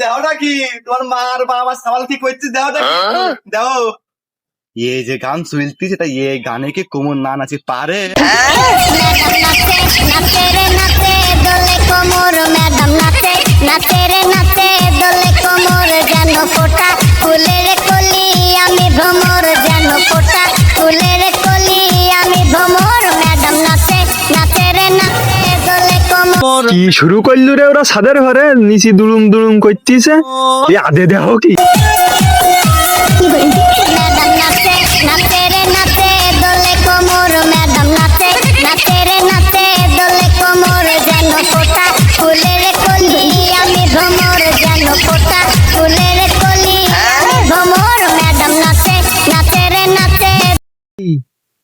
দেওটা কি তোমার মার বাবা সওয়াল কি করছিস দেওটা কি দাও ये যে গান চলতিছে তা ये গানে কি কোমর না নাচে পারে নাচে রে নাচে দোলে কোমর ম্যাডাম নাচে নাচে রে নাচে দোলে কোমর যেন ফোটা ফুলের কলি আমি ভ্রমর যেন ফোটা ফুলের কলি আমি ভ্রমর ম্যাডাম নাচে নাচে রে নাচে দোলে কোমর। কি শুরু করলো রে ওরা সাদের ঘরে নিচে দুলুম দুলুম করতেছে আদে দেহ কি ম্যাডাম নাচে নাচে রে নাচে দোলে কোমর ম্যাডাম নাচে নাচে রে নাচে দোলে কোমর যেন ফোটা ফুলের কলি আমি ভ্রমর যেন ফোটা ফুলের কলি আমি ভ্রমর ম্যাডাম নাচে নাচে রে নাচে।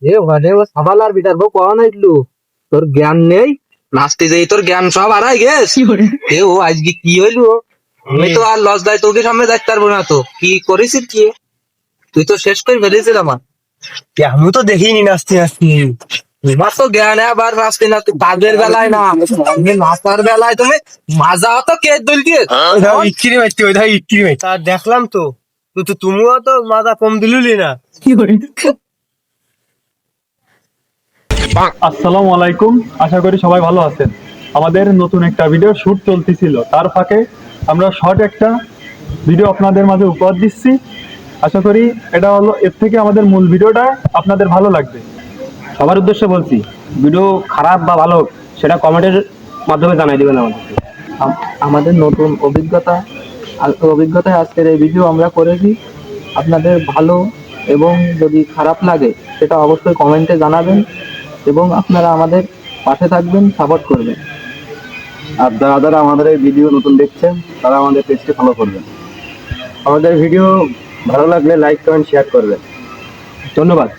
এ ওখানে ও সাবাল আর বিটার বউ কখন আইলো তোর জ্ঞান নেই নাচতে যাই তোর জ্ঞান সব হারাই গেছ এ ও আজকে কি হইলো আমি তো আর লস দেয় তোকে সামনে দেখতে পারবো না তো কি করেছিস কি তুই তো শেষ করে ফেলেছিল আমার আমি তো দেখিনি নাচতে নাচতে তোমার তো জ্ঞান আবার নাচতে নাচতে কাজের বেলায় না নাচার বেলায় তুমি মাজা তো কে দল দিয়ে ইচ্ছিরি মারতে ওই ধাই ইচ্ছিরি মারতে তা দেখলাম তো তো তুমিও তো মাথা কম দিলুলি না আসসালামু আলাইকুম, আশা করি সবাই ভালো আছেন। আমাদের নতুন একটা ভিডিও শুট চলতেছিল, তার ফাঁকে আমরা শর্ট একটা ভিডিও আপনাদের মাঝে উপহার দিচ্ছি। আশা করি এটা হলো এর থেকে আমাদের মূল ভিডিওটা আপনাদের ভালো লাগবে। সবার উদ্দেশ্যে বলছি, ভিডিও খারাপ বা ভালো সেটা কমেন্টের মাধ্যমে জানাই দেবেন আমাদেরকে। আমাদের নতুন অভিজ্ঞতায় আজকের এই ভিডিও আমরা করেছি। আপনাদের ভালো এবং যদি খারাপ লাগে সেটা অবশ্যই কমেন্টে জানাবেন এবং আপনারা আমাদের পাশে থাকবেন, সাপোর্ট করবেন। আর যারা আমাদের এই ভিডিও নতুন দেখছেন তারা আমাদের পেজটি ফলো করবেন। আমাদের ভিডিও ভালো লাগলে লাইক কমেন্ট শেয়ার করবেন। ধন্যবাদ।